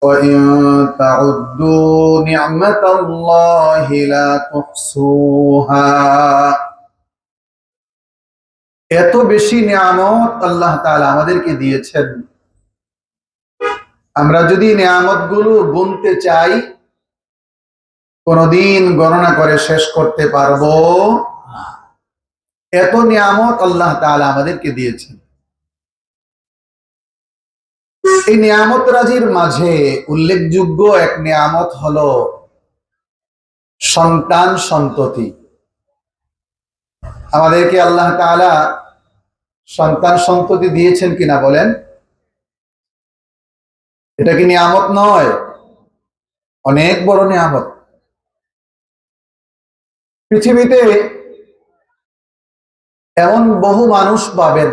وإن تعدوا نعمة الله لا تحصوها। এত বেশি নিয়ামত আল্লাহ তাআলা আমাদেরকে দিয়েছেন, আমরা যদি নিয়ামতগুলো গুনতে চাই কোনদিন গণনা করে শেষ করতে পারবো না। এত নিয়ামত আল্লাহ তাআলা আমাদেরকে দিয়েছেন। এই নিয়ামত রাজির মাঝে উল্লেখযোগ্য এক নিয়ামত হলো সন্তান সন্ততি। আমাদেরকে আল্লাহ তাআলা সন্তান সন্ততি দিয়েছেন কিনা বলেন? এটা কি নিয়ামত নয়? অনেক বড় নিয়ামত। পৃথিবীতে এমন বহু মানুষ পাবেন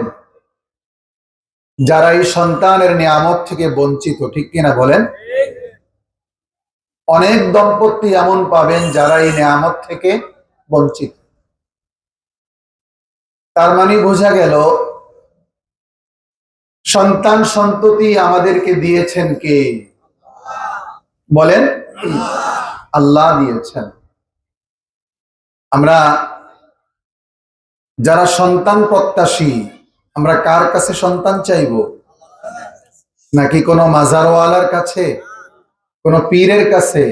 যারা এই সন্তানের নিয়ামত থেকে বঞ্চিত, ঠিক কিনা বলেন? অনেক দম্পতি এমন পাবেন যারা এই নিয়ামত থেকে বঞ্চিত। তার মানে বোঝা গেল সন্তান সন্ততি আমাদেরকে দিয়েছেন কে? বলেন, আল্লাহ দিয়েছেন। আমরা যারা সন্তান প্রত্যাশী, আমরা কার কাছে সন্তান চাইব? নাকি কোনো মাজারওয়ালার কাছে, কোন পীরের কাছে?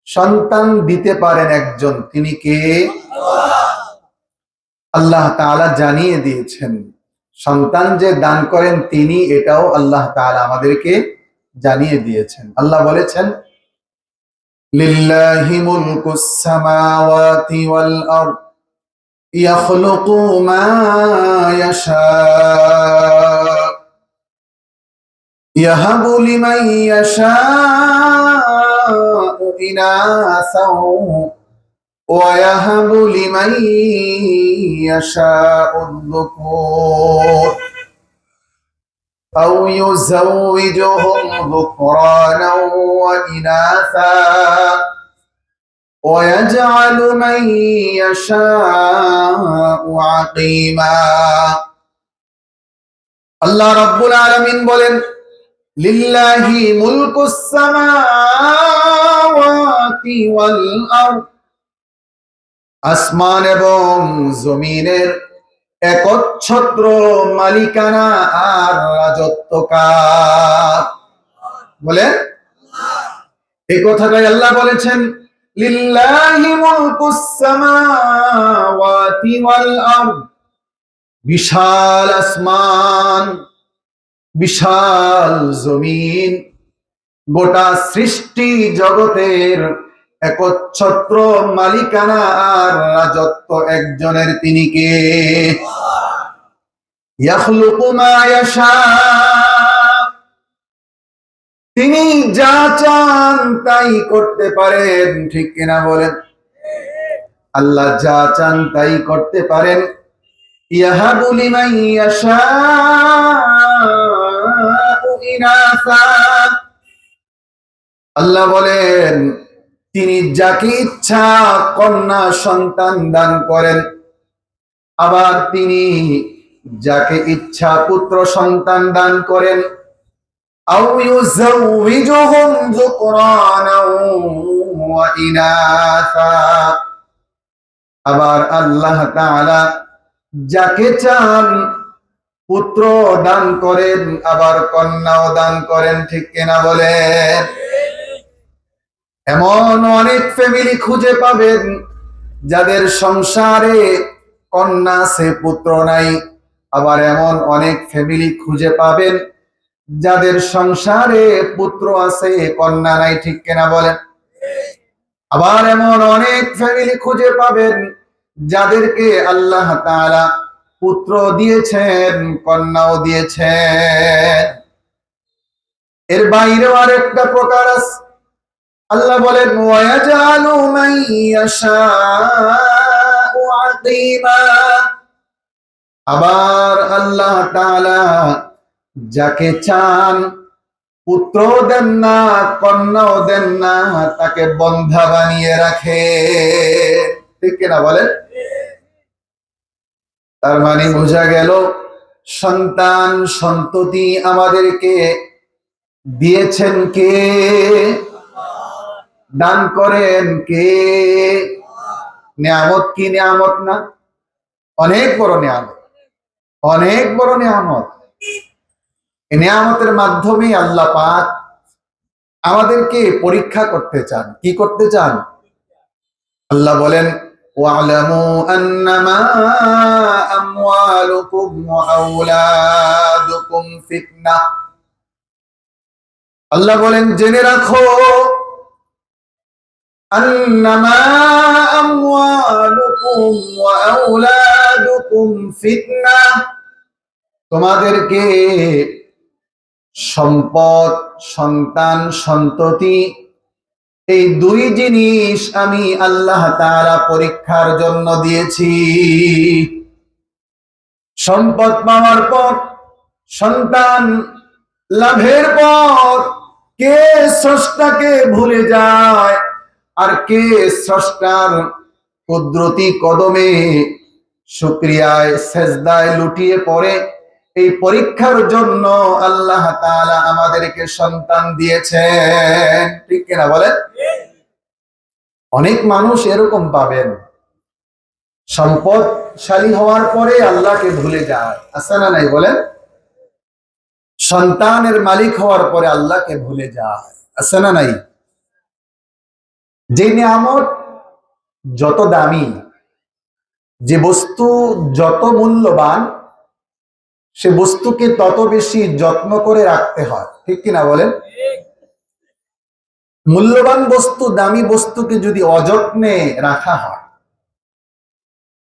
সন্তান দিতে পারেন একজন, তিনি কে? আল্লাহ তাআলা জানিয়ে দিয়েছেন। সন্তান যে দান করেন তিনি, এটাও আল্লাহ তাআলা আমাদেরকে জানিয়ে দিয়েছেন। আল্লাহ বলেছেন, লিল্লাহি মুলকুস সামাওয়াতি ওয়াল আরদ ইয়াখলুকু মা ইয়াশা ইয়াহাবু লিমান ইয়াশাউ ইনাসা ويهب لمن يشاء الذكور أو يزوجهم ذكرانا وإناثا ويجعل من يشاء عقيما। আল্লাহ রাব্বুল আলামিন বলেন, লিল্লাহি মুলকুস সামাওয়াতি ওয়াল আরদ, আসমান এবং জমিনের একচ্ছত্র মালিকানা আর রাজত্ব কার? বলেন, এই কথাটাই আল্লাহ বলেছেন, লিল্লাহি মুলকুস সামাওয়াতি ওয়াল আরদ। বিশাল আসমান, বিশাল জমিন, গোটা সৃষ্টি জগতের একচ্ছত্র মালিকানা আর রাজত্ব একজনের, তিনি কে? ইয়াখলুকু মা ইয়াশা, তিনি যা চান তাই করতে পারেন, ঠিক কিনা বলেন? আল্লাহ যা চান তাই করতে পারেন। ইয়াহাবু লিমান ইয়াশাউ ইনাসা, আল্লাহ বলেন তিনি যাকে ইচ্ছা কন্যা সন্তান দান করেন, আবার তিনি যাকে ইচ্ছা পুত্র সন্তান দান করেন। আও ইউযাউযুহুম যুকরানা ওয়া ইনাসা, আবার আল্লাহ তাআলা যাকে চান পুত্র দান করেন, আবার কন্যাও দান করেন, ঠিক কিনা বলেন? এমন অনেক ফ্যামিলি খুঁজে পাবেন যাদের সংসারে কন্যা আছে, পুত্র নাই। আবার এমন অনেক ফ্যামিলি খুঁজে পাবেন যাদের সংসারে পুত্র আছে, কন্যা নাই, ঠিক কিনা বলেন? আবার এমন অনেক ফ্যামিলি খুঁজে পাবেন যাদেরকে আল্লাহ তাআলা পুত্র দিয়েছেন, কন্যাও দিয়েছেন। এর বাইরেও আরেকটা প্রকার আছে। আল্লাহ বলেন, ওয়ায়াজালু মান ইয়াশাউ আকিমা, আবার আল্লাহ তাআলা যাকে চান পুত্র দেন না, কন্যাও দেন না, তাকে বন্ধা বানিয়ে রাখে, ঠিক কিনা বলেন? তার মানে বোঝা গেল সন্তান সন্ততি আমাদেরকে দিয়েছেন কে? দান করেন কে? নিয়ামত কি নিয়ামত না? অনেক বড় নিয়ামত, অনেক বড় নিয়ামত। এই নিয়ামতের মাধ্যমে আল্লাহ পাক আমাদেরকে পরীক্ষা করতে চান। কি করতে চান? আল্লাহ বলেন, ওয়ালামু আন্নামা আমওয়ালুকুম ওয়া আওলাদুকুম ফিতনাহ। আল্লাহ বলেন, জেনে রাখো, আন্নামা আমওয়ালুকুম ওয়া আওলাদুকুম ফিতনাহ। তোমাদেরকে সম্পদ, সন্তান, সন্ততি, এই দুই জিনিস আমি আল্লাহ তাআলা পরীক্ষার জন্য দিয়েছি। সম্পদ পাওয়ার পর, সন্তান লাভের পর কে স্রষ্টাকে ভুলে যায় আর কে স্রষ্টার কুদরতি কদমে শুকরিয়ায় সেজদায় লুটিয়ে পড়ে। এই পরীক্ষার জন্য আল্লাহ তাআলা আমাদেরকে সন্তান দিয়েছেন। ঠিক কিনা বলেন? অনেক মানুষ এরকম পাবেন, সম্পদশালী হওয়ার পরে আল্লাহকে ভুলে যায়। আছে না নাই বলেন? সন্তানের মালিক হওয়ার পরে আল্লাহকে ভুলে যায়। আছে না নাই? যে নিয়ামত যত দামি, যে বস্তু যত মূল্যবান, সে বস্তুকে তত বেশি যত্ন করে রাখতে হয়। ঠিক কিনা বলেন? মূল্যবান বস্তু, দামি বস্তুকে যদি অযত্নে রাখা হয়,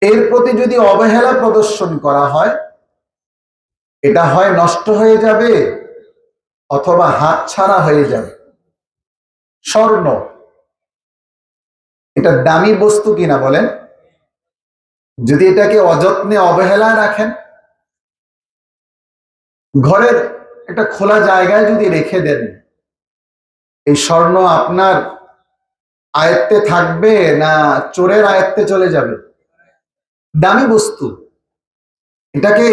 এর প্রতি যদি অবহেলা প্রদর্শন করা হয়, এটা হয় নষ্ট হয়ে যাবে অথবা হাতছাড়া হয়ে যাবে। স্বর্ণ, এটা দামি বস্তু কিনা বলেন? যদি এটাকে অযত্নে অবহেলায় রাখেন, ঘরের একটা খোলা জায়গায় যদি রেখে দেন, এই স্বর্ণ আপনার আয়ত্তে থাকবে না চোরের আয়ত্তে চলে যাবে? দামি বস্তু, এটাকে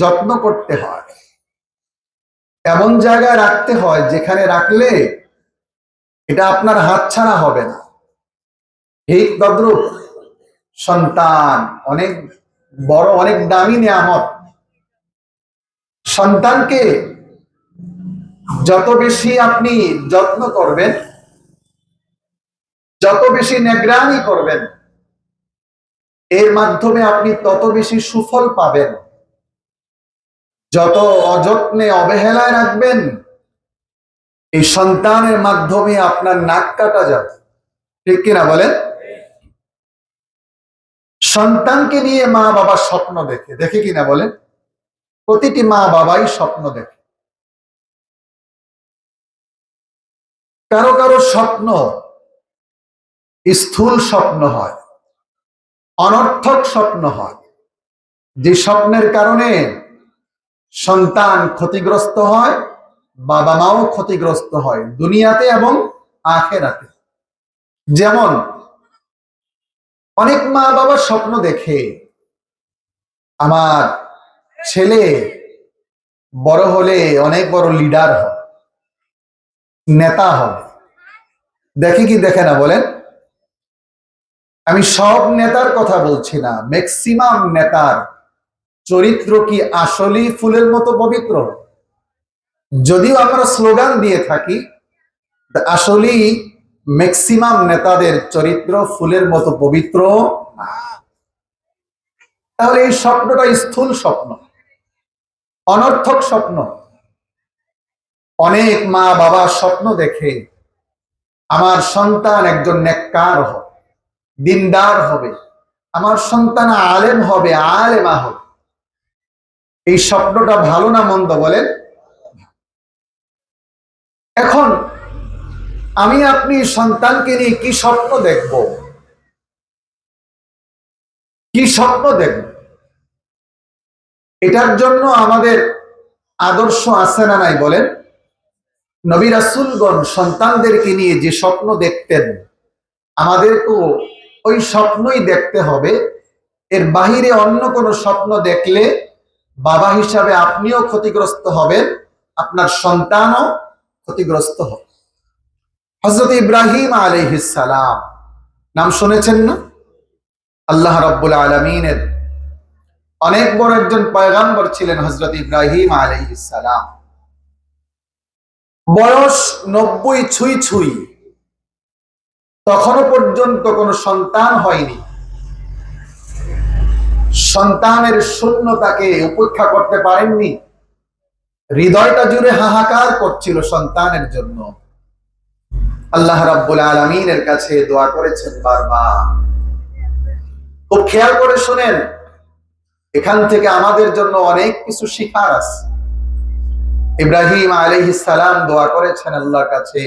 যত্ন করতে হয়, এমন জায়গায় রাখতে হয় যেখানে রাখলে এটা আপনার হাতছাড়া হবে না। এই তদ্রূপ সন্তান অনেক বড়, অনেক দামি নিয়ামত। সন্তানকে যত বেশি আপনি যত্ন করবেন, যত বেশি নিগরানি করবেন, এর মাধ্যমে আপনি তত বেশি সুফল পাবেন। যত অযত্নে অবহেলায় রাখবেন, এই সন্তানের মাধ্যমে আপনার নাক কাটা যাবে। ঠিক কিনা বলেন? সন্তানকে নিয়ে মা বাবা স্বপ্ন দেখে, দেখে কিনা বলেন? প্রতিটি মা বাবাই স্বপ্ন দেখে। কারো কারো স্বপ্ন স্থূল স্বপ্ন হয়, অনর্থক স্বপ্ন হয়, যে স্বপ্নের কারণে সন্তান ক্ষতিগ্রস্ত হয়, বাবা মাও ক্ষতিগ্রস্ত হয়, দুনিয়াতে এবং আখিরাতে। যেমন অনেক মা বাবা স্বপ্ন দেখে আমার ছেলে বড় হলে অনেক বড় লিডার হবে, নেতা হবে। দেখে কি দেখে না বলেন? আমি সব নেতার কথা বলছি না, ম্যাক্সিমাম নেতার চরিত্র কি আসলেই ফুলের মতো পবিত্র? যদিও আমরা স্লোগান দিয়ে থাকি, আসলেই ম্যাক্সিমাম নেতাদের চরিত্র ফুলের মতো পবিত্র না। তাহলে এই স্বপ্নটা স্থূল স্বপ্ন, অনর্থক স্বপ্ন। অনেক মা বাবা স্বপ্ন দেখে আমার সন্তান একজন নেককার হবে, দিনদার হবে, আমার সন্তান আলেম হবে, আলেমা হবে। এই স্বপ্নটা ভালো না মন্দ বলেন? এখন আমি আপনি সন্তানকে নিয়ে কি স্বপ্ন দেখব? কি স্বপ্ন দেখব? এটার জন্য আমাদের আদর্শ আছে না নাই বলেন? নবী রাসূলগণ সন্তানদেরকে নিয়ে যে স্বপ্ন দেখতেন, আমাদেরকেও ওই স্বপ্নই দেখতে হবে। এর বাহিরে অন্য কোনো স্বপ্ন দেখলে বাবা হিসাবে আপনিও ক্ষতিগ্রস্ত হবেন, আপনার সন্তানও ক্ষতিগ্রস্ত হয়। হযরত ইব্রাহিম আলাইহিস সালাম নাম শুনেছেন না? আল্লাহ রাব্বুল আলামিনের অনেক বড় একজন পয়গম্বর ছিলেন হযরত ইব্রাহিম আলাইহিস সালাম। বয়স 90 ছুঁই ছুঁই, তখনও পর্যন্ত কোনো সন্তান হয়নি। সন্তানের শূন্যতাকে উপেক্ষা করতে পারেননি। হৃদয়টা জুড়ে হাহাকার করছিল সন্তানের জন্য। আল্লাহ রাব্বুল আলামিনের কাছে দোয়া করেছেন বারবার। খুব খেয়াল করে শুনেন, এখান থেকে আমাদের জন্য অনেক কিছু শিখার আছে। ইব্রাহিম আলাইহিস সালাম দোয়া করেছেন আল্লাহর কাছে,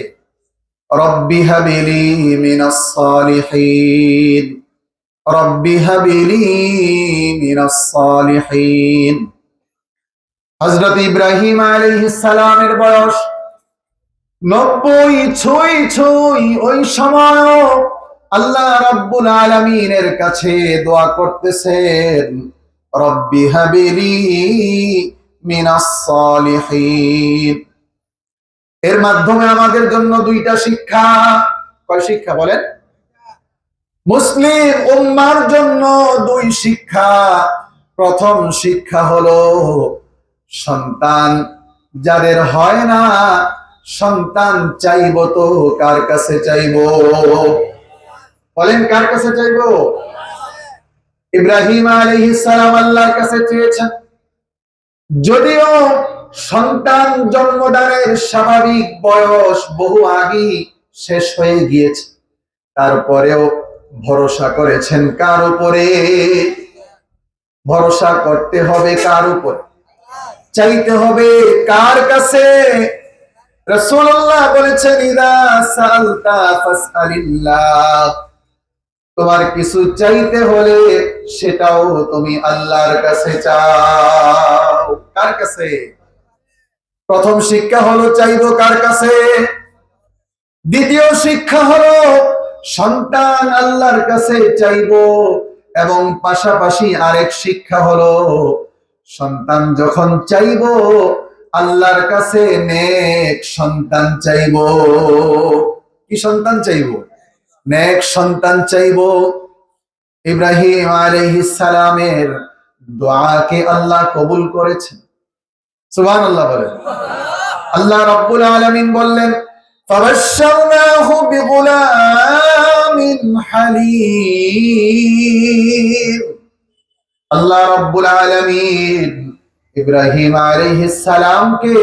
রব্বি হাবিলি মিনাস সালিহিন, রব্বি হাবিলি মিনাস সালিহিন। হযরত ইব্রাহিম আলাইহিস সালামের বয়স 90 ছুঁই ছুঁই। ওই সময় আল্লাহ রাব্বুল আলামিনের কাছে দোয়া করতেছেন, রব্বি হাবিলি মিনাস সালিহিন। এর মাধ্যমে আমাদের জন্য দুইটা শিক্ষা। কয় শিক্ষা বলেন? মুসলিম উম্মার জন্য দুই শিক্ষা। প্রথম শিক্ষা হলো, সন্তান যাদের হয় না, সন্তান চাইবো তো কার কাছে চাইবো? বলেন, কার কাছে চাইবো? ইব্রাহিম আলাইহিস সালাম আল্লাহর কাছে চেয়েছেন। যদিও সন্তান জন্মদানের স্বাভাবিক বয়স বহু আগে শেষ হয়ে গিয়েছে, তারপরেও ভরসা করেছেন কার উপরে? ভরসা করতে হবে কার উপর? চাইতে হবে কার কাছে? রাসূলুল্লাহ বলেছেন, ইদা সালতা ফাসআলিল্লাহ। তোমার কিছু চাইতে হলে সেটাও তুমি আল্লাহর কাছে চাও। কার কাছে? প্রথম শিক্ষা হলো চাইবো কার কাছে। দ্বিতীয় শিক্ষা হলো সন্তান আল্লাহর কাছে চাইবো। এবং পাশাপাশি আরেক শিক্ষা হলো, সন্তান যখন চাইবো আল্লাহর কাছে নেক সন্তান চাইবো। কি সন্তান চাইবো? নেক সন্তান চাইবো। ইব্রাহিম আলাইহিস সালামের দোয়াকে আল্লাহ কবুল করেছেন। সুবহানাল্লাহ বলেন। আল্লাহ রাব্বুল আলামিন বললেন, ফাবাশশারনাহু বিগুলামিন হালিম। আল্লাহ রাব্বুল আলামিন ইব্রাহিম আলাইহিস সালামকে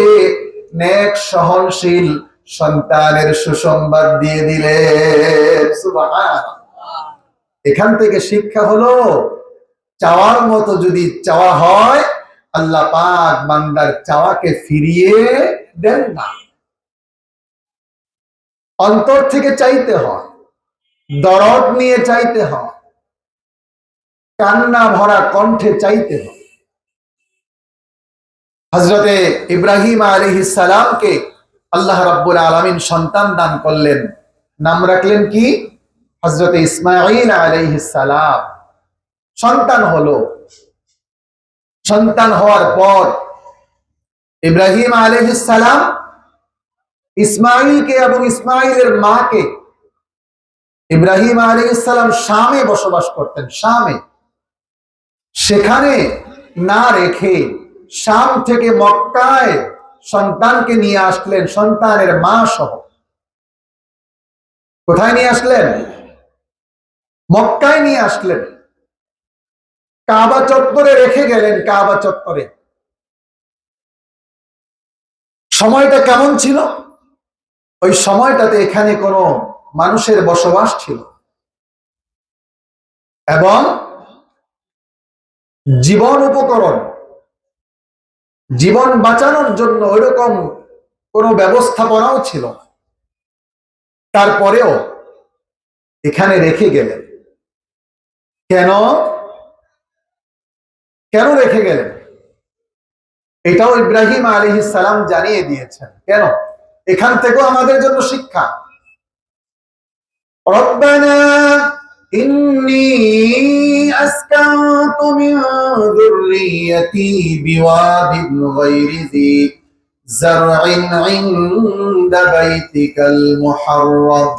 নেক সহনশীল সন্তানের সুসংবাদ দিয়ে দিলেন। সুবহানাল্লাহ। এখান থেকে শিক্ষা হলো, চাওয়ার মতো যদি চাওয়া হয়, আল্লাহ পাক বান্দার চাওয়াকে ফিরিয়ে দেন না। অন্তর থেকে চাইতে হয়, দরদ নিয়ে চাইতে হয়, কান্না ভরা কণ্ঠে চাইতে হয়। হযরতে ইব্রাহিম আলাইহিস সালামকে আল্লাহ রাব্বুল আলামিন সন্তান দান করলেন। নাম রাখলেন কি? হযরতে ইসমাঈল আলাইহিস সালাম। সন্তান হলো। সন্তান হওয়ার পর ইব্রাহিম আলাইহিস সালাম ইসমাঈলকে এবং ইসমাঈলের মাকে, ইব্রাহিম আলাইহিস সালাম শামে বসবাস করতেন, শামে। সেখানে না রেখে শাম থেকে মক্কায় সন্তানকে নিয়ে আসলেন, সন্তানের মা সহ। কোথায় নিয়ে আসলেন? মক্কায় নিয়ে আসলেন। কাবা চত্বরে রেখে গেলেন। কাবা চত্বরে সময়টা কেমন ছিল? ওই সময়টাতে এখানে কোনো মানুষের বসবাস ছিল এবং জীবন উপকরণ, জীবন বাঁচানোর জন্য ওইরকম কোনো ব্যবস্থাপনাও ছিল। তারপরেও এখানে রেখে গেলেন। কেন? কেন রেখে গেলেন? এটাও ইব্রাহিম আলাইহিস সালাম জানিয়ে দিয়েছেন। কেন? এখান থেকেও আমাদের জন্য শিক্ষা। রব্বানা ইন্নী আসকানতু মিন যুররিয়্যাতি বিওয়াদিন গায়রি যি زرع عند بيتك المحرم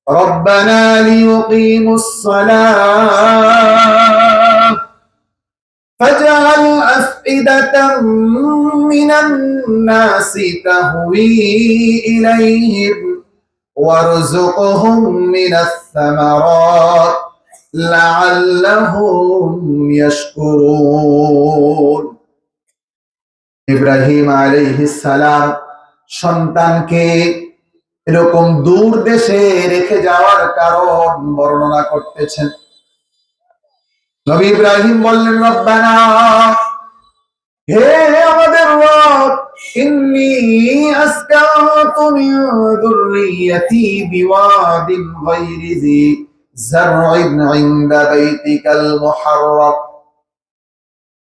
ربنا ليقيموا الصلاة فاجعل أفئدة من الناس تهوي إليهم وارزقهم من الثمرات لعلهم يشكرون ইব্রাহিম আলাইহিস সালাম সন্তানকে এরকম দূর দেশে রেখে যাওয়ার কারণ বর্ণনা করতেছেন। নবী ইব্রাহিম বললেন, রব্বানা, হে আমাদের রব, ইন্নী আসকানতু মিন যুররিয়্যাতি বিওয়াদিন গায়রি যি যারইন ইনদা বাইতিকাল মুহাররম।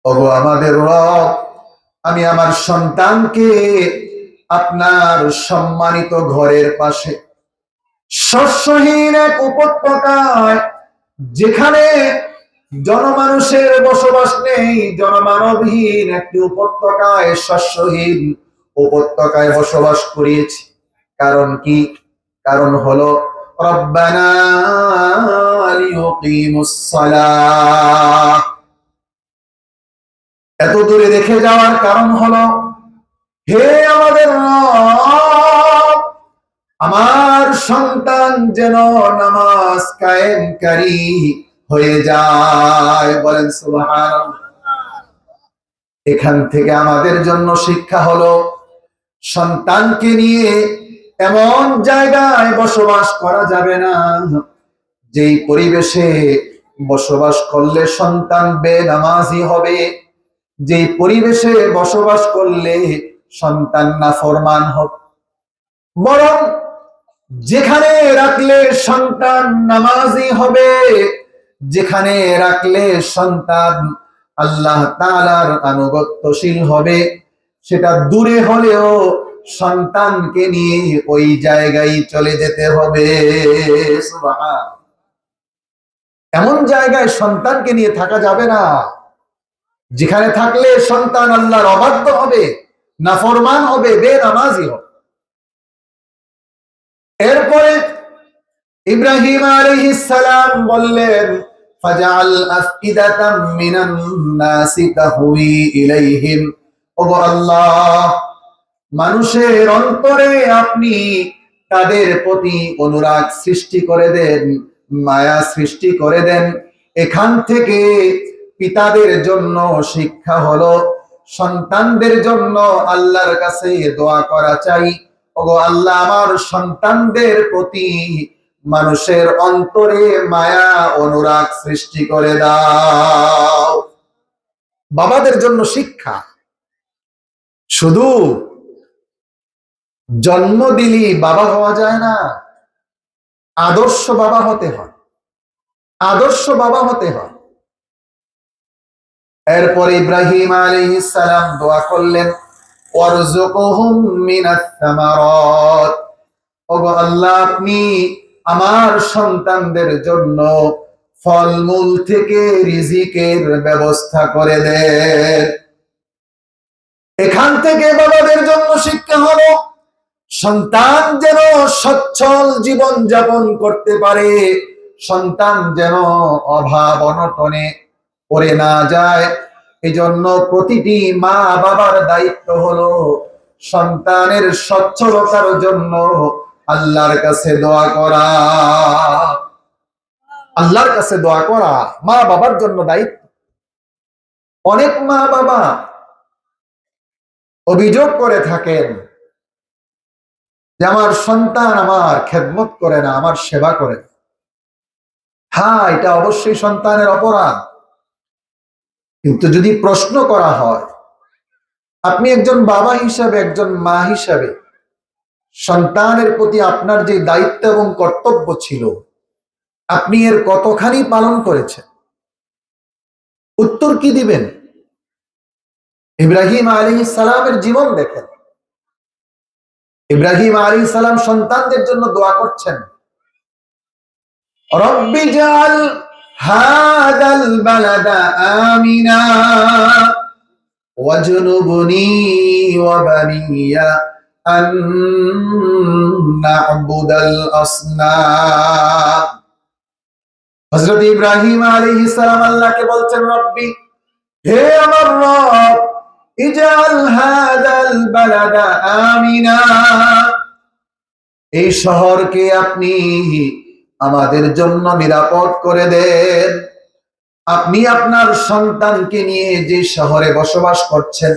ওগো আমাদের রব, আমি আমার সন্তানকে আপনার সম্মানিত ঘরের পাশে শস্যহীন এক উপত্যকায়, যেখানে জনমানুষের বসবাস নেই, জনমানবহীন একটি উপত্যকায়, শস্যহীন উপত্যকায় বসবাস করিয়েছি। কারণ কি? কারণ হলো রব্বানা লিয়ুকিমুস সালাহ। এত দূরে রেখে যাওয়ার কারণ হলো, হে আমাদের রব, আমার সন্তান যেন নামাজ কায়েমকারী হয়ে যায়। বলেন সুবহানাল্লাহ। এখান থেকে আমাদের জন্য শিক্ষা হলো, সন্তানকে নিয়ে এমন জায়গায় বসবাস করা যাবে না যেই পরিবেশে বসবাস করলে সন্তান বেনামাজি হবে, যেই পরিবেশে বসবাস করলে সন্তান নাফরমান হবে। বরং যেখানে রাখলে সন্তান নামাজি হবে, যেখানে রাখলে সন্তান আল্লাহ তাআলার আনুগত্যশীল হবে, সেটা দূরে হলেও সন্তানকে নিয়ে ওই জায়গায় চলে যেতে হবে। সুবহান। এমন জায়গায় সন্তানকে নিয়ে থাকা যাবে না যেখানে থাকলে সন্তান আল্লাহর অবাধ্য হবে, নাফরমান হবে, বেনামাজি হবে। এরপরে ইব্রাহিম আলাইহিস সালাম বললেন, ফাজআল আফইদাতাম মিনান নাসি তাহউই ইলাইহিম। ওগো আল্লাহ, মানুষের অন্তরে আপনি তাদের প্রতি অনুরাগ সৃষ্টি করে দেন, মায়া সৃষ্টি করে দেন। এখান থেকে পিতাদের জন্য শিক্ষা হলো, সন্তানদের জন্য আল্লাহর কাছে দোয়া করা চাই, ওগো আল্লাহ, আমার সন্তানদের প্রতি মানুষের অন্তরে মায়া অনুরাগ সৃষ্টি করে দাও। বাবাদের জন্য শিক্ষা, শুধু জন্ম দিলি বাবা হওয়া যায় না, আদর্শ বাবা হতে হয়, আদর্শ বাবা হতে হয়। এরপর ইব্রাহিম আলাইহিস সালাম দোয়া করলেন, ওয়ারযুকহুম মিনাস সামারাত। ওগো আল্লাহ, আপনি আমার সন্তানদের জন্য ফলমূল থেকে রিজিকের ব্যবস্থা করে দেন। এখান থেকে বাবাদের জন্য শিক্ষা হলো, সন্তান যেন সচ্ছল জীবন যাপন করতে পারে, সন্তান যেন অভাব অনটনে পড়ে না যায়। এজন্য প্রতিটি মা বাবার দায়িত্ব হলো সন্তানের সচ্ছলতার জন্য আল্লাহর কাছে দোয়া করা। আল্লাহর কাছে দোয়া করা মা বাবার জন্য দায়িত্ব। অনেক মা বাবা অভিযোগ করে থাকেন যে আমার সন্তান আমার খেদমত করে না, আমার সেবা করে না। হ্যাঁ, এটা অবশ্যই সন্তানের অপরাধ। কিন্তু যদি প্রশ্ন করা হয়, আপনি একজন বাবা হিসাবে, একজন মা হিসাবে সন্তানের প্রতি আপনার যে দায়িত্ব এবং কর্তব্য ছিল, আপনি এর কতখানি পালন করেছেন? উত্তর কি দিবেন? ইব্রাহিম আলাইহিস সালামের জীবন দেখেন। ইব্রাহিম আলাইহিস সালাম সন্তানদের জন্য দোয়া করছেন, রব্বি জাল হাদাল বালাদা আমিনা ওয়াজনুবনি ওয়া বানিয়া আন না'বুদাল আসনাম। হযরত ইব্রাহিম আলাইহিস সালাম আল্লাহকে বলছেন, রব্বি, হে আমার রব, ইজআল হাযাল বালাদা আমিনা, এই শহরকে আপনি আমাদের জন্য নিরাপদ করে দেন। আপনি আপনার সন্তানকে নিয়ে যে শহরে বসবাস করছেন,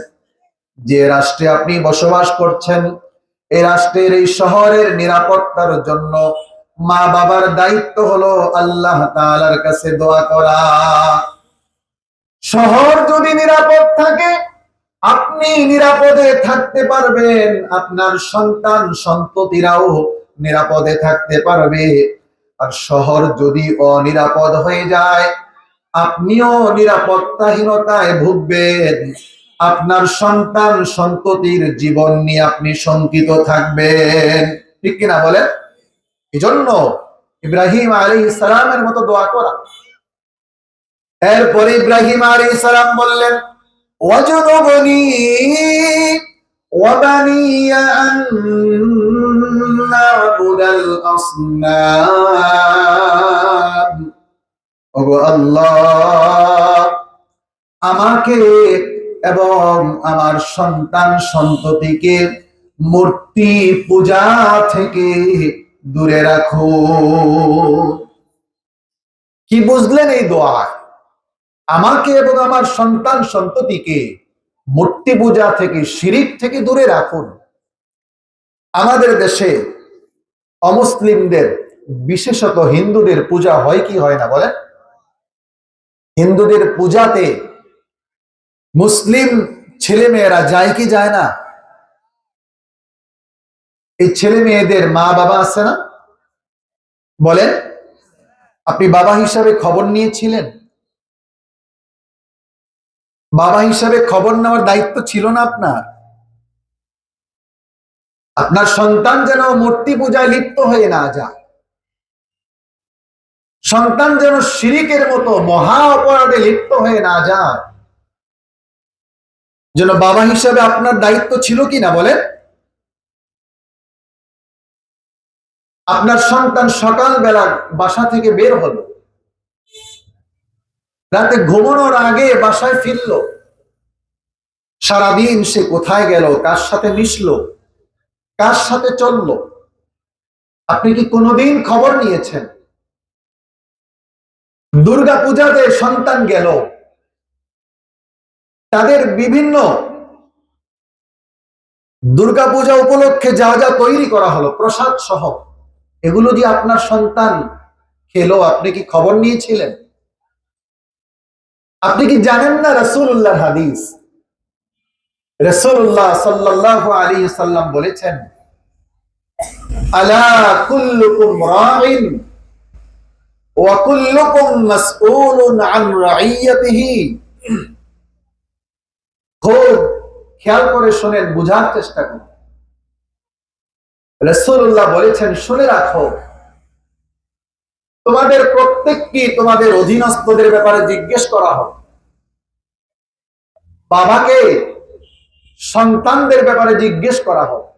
যে রাষ্ট্রে আপনি বসবাস করছেন, এই রাষ্ট্রের এই শহরের নিরাপত্তার জন্য মা বাবার দায়িত্ব হলো আল্লাহ তাআলার কাছে দোয়া করা। শহর যদি নিরাপদ থাকে, আপনি নিরাপদে থাকতে পারবেন, আপনার সন্তান সন্ততিরাও নিরাপদে থাকতে পারবে। আর শহর যদি অনিরাপদ হয়ে যায়, আপনিও নিরাপত্তাহীনতায় ভুগবেন, আপনার সন্তান সন্ততির জীবন নিয়ে আপনি শঙ্কিত থাকবেন। ঠিক কিনা বলেন? এজন্য ইব্রাহিম আলাইহিস সালামের মতো দোয়া করা। এরপরে ইব্রাহিম আলাইহিস সালাম বললেন, ওয়াজনুবনি ওয়া বানিয়া আন না'বুদাল আসনাম। ওগো আল্লাহ, আমাকে এবং আমার সন্তান সন্ততিকে মূর্তি পূজা থেকে দূরে রাখো। কি বুঝলেন এই দোয়া? আমাকে এবং আমার সন্তান সন্ততিকে মূর্তি পূজা থেকে, শিরিক থেকে দূরে রাখুন। আমাদের দেশে অমুসলিমদের, বিশেষত হিন্দুদের পূজা হয় কি হয় না বলেন? হিন্দুদের পূজাতে মুসলিম ছেলে মেয়েরা যায় কি যায় না? এই ছেলে মেয়েদের মা বাবা আছে না? বলেন, আপনি বাবা হিসাবে খবর নিয়েছিলেন? বাবা হিসাবে খবর নেওয়ার দায়িত্ব ছিল না আপনার? আপনার সন্তান যেন মূর্তি পূজায় লিপ্ত হয়ে না যায়, সন্তান যেন শিরিকের মতো মহা অপরাধে লিপ্ত হয়ে না যায়, যেন বাবা হিসাবে আপনার দায়িত্ব ছিল কি না বলেন? আপনার সন্তান সকালবেলা বাসা থেকে বের হলো, রাতে ঘুমানোর আগে বাসায় ফিরলো, সারাদিন সে কোথায় গেল, কার সাথে মিশলো, কার সাথে চললো, আপনি কি কোনোদিন খবর নিয়েছেন? দুর্গা পূজাতে সন্তান গেল, তাদের বিভিন্ন দুর্গা পূজা উপলক্ষে যা যা তৈরি করা হলো প্রসাদ সহ, এগুলো দিয়ে আপনার সন্তান খেলো, আপনি কি খবর নিয়েছিলেন? আপনি কি জানেন না রাসূলুল্লাহর হাদিস? রাসূলুল্লাহ সাল্লাল্লাহু আলাইহি সাল্লাম বলেছেন, আলা কুল্লুকুম রাইন ওয়া কুল্লুকুম মাসউলুন আন রাইয়াতিহি। খুব খেয়াল করে শুনেন, বুঝার চেষ্টা করুন। রাসূলুল্লাহ বলেছেন, শুনে রাখো, তোমাদের প্রত্যেককে তোমাদের অধীনস্থদের ব্যাপারে জিজ্ঞেস করা হবে। বাবাকে সন্তানদের ব্যাপারে জিজ্ঞেস করা হবে।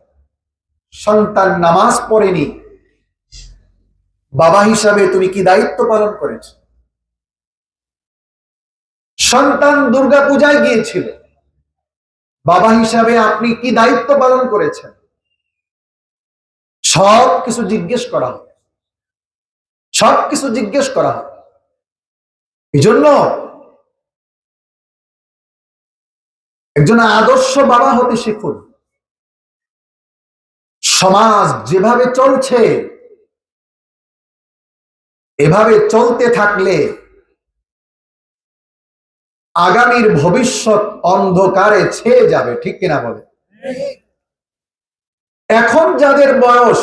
সন্তান নামাজ পড়েনি, বাবা হিসাবে তুমি কি দায়িত্ব পালন করেছ? সন্তান দুর্গা পূজায় গিয়েছিল, বাবা হিসাবে আপনি কি দায়িত্ব পালন করেছেন? সব কিছু জিজ্ঞেস করা হবে, সব কিছু জিজ্ঞেস করা হবে। এই জন্য একজন আদর্শ বাবা হতে শিখুন। সমাজ যেভাবে চলছে, এভাবে চলতে থাকলে আগামীর ভবিষ্যৎ অন্ধকারে ছেয়ে যাবে। ঠিক কিনা বলে? এখন যাদের বয়স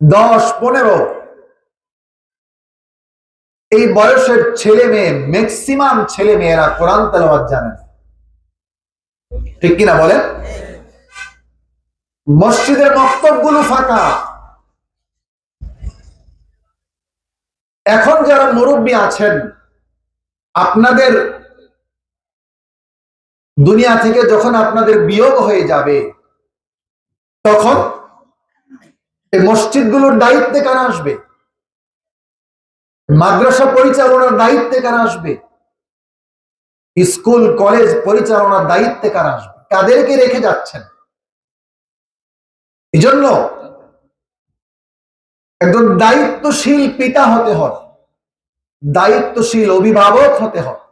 10-15, এই বয়সের ছেলে মেয়ে, ম্যাক্সিমাম ছেলে মেয়েরা কোরআন তেলাওয়াত জানে না। ঠিক কিনা বলেন? মসজিদের মক্তবগুলো ফাঁকা। এখন যারা মুরব্বী আছেন, আপনাদের দুনিয়া থেকে যখন আপনাদের বিয়োগ হয়ে যাবে, তখন এই মসজিদগুলোর দায়িত্বে কারা আসবে? মাদ্রাসা পরিচালনার দায়িত্বে কারা আসবে? স্কুল কলেজ পরিচালনার দায়িত্বে কারা আসবে? কাদেরকে রেখে যাচ্ছেন? এই জন্য একজন দায়িত্বশীল পিতা হতে হয়, দায়িত্বশীল অভিভাবক হতে হয়।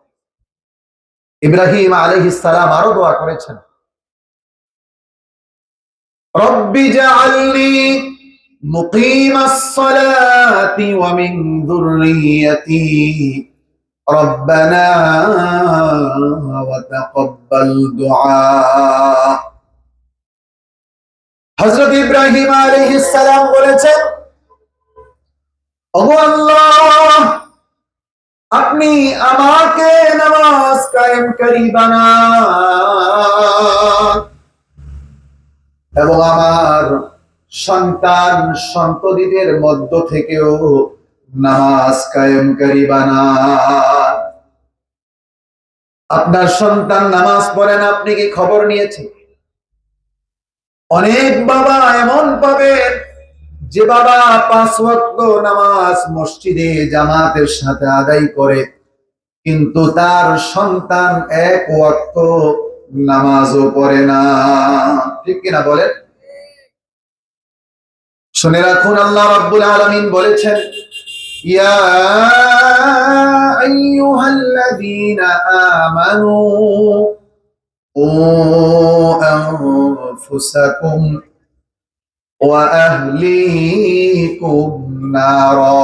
ইব্রাহিম আলাইহিস সালাম আরো দোয়া করেছেন, রব্বি জাআলনি মুকিমাস সালাতি ওয়া মিন যুররিয়্যাতি রব্বানা ওয়া তাকাব্বাল দুআ। হযরত ইব্রাহিম আলাইহিস সালাম বলেছেন, ওগো আল্লাহ, আপনি আমাকে নামাজ কায়েমকারী বানান এবং আমার সন্তান সন্ততিদের মধ্য থেকেও নামাজ কায়েমকারী বানান। আপনার সন্তান নামাজ পড়েন, আপনি কি খবর নিয়েছেন? অনেক বাবা এমন পাবেন যে বাবা 5 ওয়াক্ত নামাজ মসজিদে জামাতের সাথে আদায় করে, কিন্তু তার সন্তান 1 ওয়াক্ত নামাজও পড়ে না। ঠিক কিনা বলেন? শুনে রাখুন, আল্লাহ রাব্বুল আলামিন বলেছেন, ইয়া আইয়ুহাল্লাযীনা আমানু ও আনফুসাকুম ওয়া আহলিকুম নারা।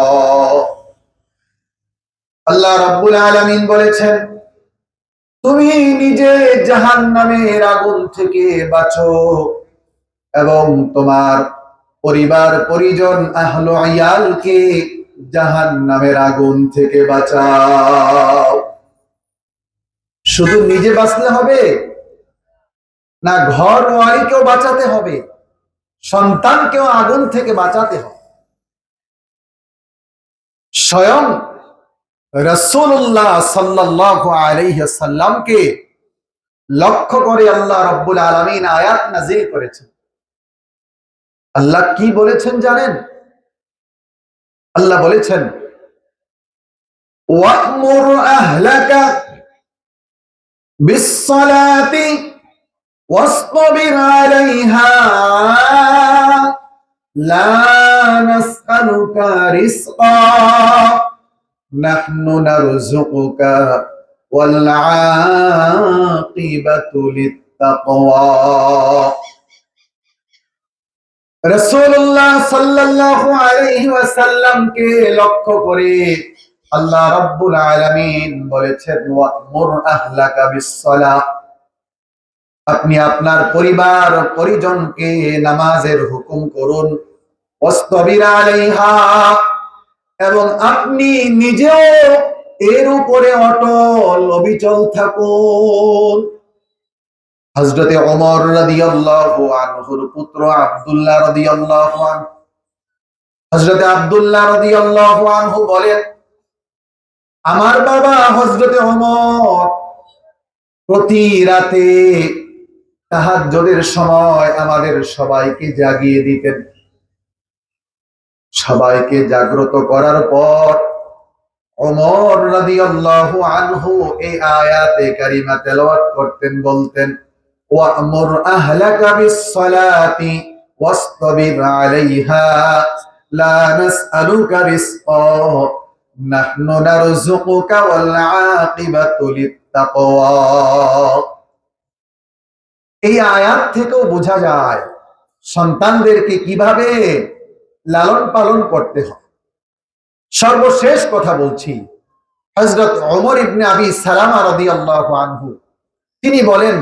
আল্লাহ রাব্বুল আলামিন বলেছেন, তুমি নিজে জাহান্নামের আগুন থেকে বাঁচো এবং তোমার পরিবার পরিজন আহলে ইয়ালকে জাহান্নামের আগুন থেকে বাঁচাও। শুধু নিজে বাঁচলে হবে না, ঘর ওয়ারিকেও বাঁচাতে হবে, সন্তানকেও আগুন থেকে বাঁচাতে হবে। স্বয়ং রাসূলুল্লাহ সাল্লাল্লাহু আলাইহি সাল্লামকে লক্ষ্য করে আল্লাহ রাব্বুল আলামিন আয়াত নাযিল করেছেন। আল্লাহ কি বলেছেন জানেন? আল্লাহ বলেছেন, ওয়া'মুর আহলাকা বিস-সালাতি ওয়াসতাবির আলাইহা লা নাসআলুকা রিজকা নাহনু নারযুকুকা ওয়াল আকিবাতু লিত-তাকওয়া। রাসূলুল্লাহ সাল্লাল্লাহু আলাইহি ওয়াসাল্লামকে লক্ষ্য করে আল্লাহ রাব্বুল আলামিন বলেছেন, ওয়া'মুর আহলাকা বিস-সালাহ, আপনি আপনার পরিবার পরিজনকে নামাজের হুকুম করুন, ওয়াসতাবির আলাইহা, এবং আপনি নিজেও এর উপরে অটল অবিচল থাকুন। হযরতে ওমর রাদিয়াল্লাহু আনহুর পুত্র আব্দুল্লাহ রাদিয়াল্লাহু আনহু, হযরতে আব্দুল্লাহ রাদিয়াল্লাহু আনহু বলেন, আমার বাবা হযরতে ওমর প্রতি রাতে তাহাজ্জুদের সময় আমাদের সবাইকে জাগিয়ে দিতেন। সবাইকে জাগ্রত করার পর ওমর রাদিয়াল্লাহু আনহু এই আয়াতে কারিমা তেলাওয়াত করতেন, বলতেন, ওয়া'মুর আহলাকা বিস-সালাতি ওয়াসতাবির আলাইহা লা নাসআলুকা রিজকা নাহনু নারযুকুকা ওয়াল আকিবাতু লিত-তাকওয়া। এই আয়াত থেকেও বোঝা যায় সন্তানদেরকে কিভাবে লালন পালন করতে হয়। সর্বশেষ কথা বলছি, হযরত ওমর ইবনে আবি সালামা রাদিয়াল্লাহু আনহু তিনি বলেন,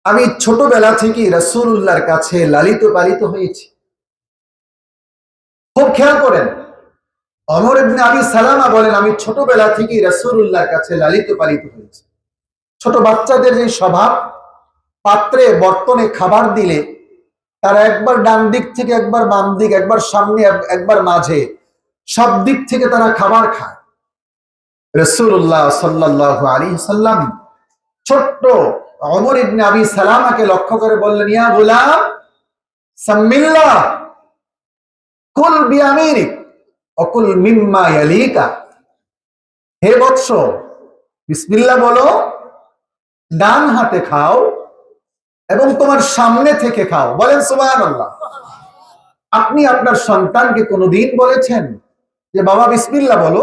আমি ছোটবেলা থেকে রাসূলুল্লাহর কাছে লালিত পালিত হয়েছি। খুব খেয়াল করেন, ওমর ইবনে আবি সালামা বলেন, আমি ছোটবেলা থেকে রাসূলুল্লাহর কাছে লালিত পালিত হয়েছি। ছোট বাচ্চাদের যে স্বভাব, পাত্রে বর্তনে খাবার দিলে তারা একবার ডান দিক থেকে, একবার বাম দিক, একবার সামনে, একবার মাঝে, সব দিক থেকে তারা খাবার খায়। রাসূলুল্লাহ সাল্লাল্লাহু আলাইহি সাল্লাম ছোট্ট ওমর ইবনে আবি সালামাকে লক্ষ্য করে বললেন, ইয়া গোলাম সাম্মিল্লাহ কুল বিয়ামিনিক অকুল মিম্মা ইয়ালিকা। হে বৎস, বিসমিল্লাহ বলো, ডান হাতে খাও এবং তোমার সামনে থেকে খাও। বলেন সুবহানাল্লাহ। আপনি আপনার সন্তানকে কোনোদিন বলেছেন যে বাবা বিসমিল্লাহ বলো,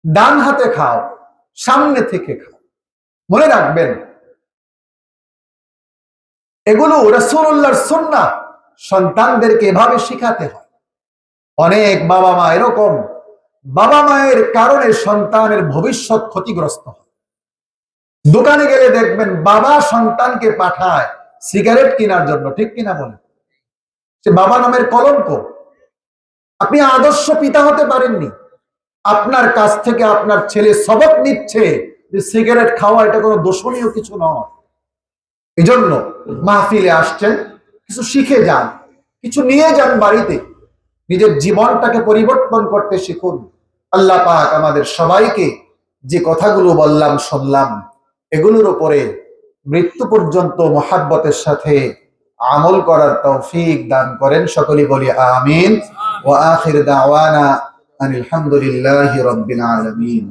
ডান হাতে খাও, সামনে থেকে খাও? মনে রাখবেন, এগুলো রাসূলুল্লাহর সুন্নাহ, সন্তানদেরকে এভাবে শিখাতে হয়। অনেক বাবা মা এরকম, বাবা মায়ের কারণে সন্তানের ভবিষ্যৎ ক্ষতিগ্রস্ত হয়। দোকানে গেলে দেখবেন বাবা সন্তানকে পাঠায় সিগারেট কেনার জন্য, ঠিক কিনা বলে? সে বাবা নামের কলঙ্ক। আপনি আদর্শ পিতা হতে পারেননি। আপনার কাছ থেকে আপনার ছেলে সবক নিচ্ছে যে সিগারেট খাওয়া এটা কোনো দোষণীয় কিছু নয়। এই জন্য মাহফিলে আসছেন, কিছু শিখে যান, কিছু নিয়ে যান বাড়িতে, নিজের জীবনটাকে পরিবর্তন করতে শিখুন। আল্লাহ পাক আমাদের সবাইকে যে কথাগুলো বললাম শুনলাম এগুলোর উপরে মৃত্যু পর্যন্ত মহাব্বতের সাথে আমল করার তৌফিক দান করেন। সকলেই বলি আমিন। ওয়া আখির দাওয়ানা আনিল হামদুলিল্লাহি রাব্বিল আলামিন।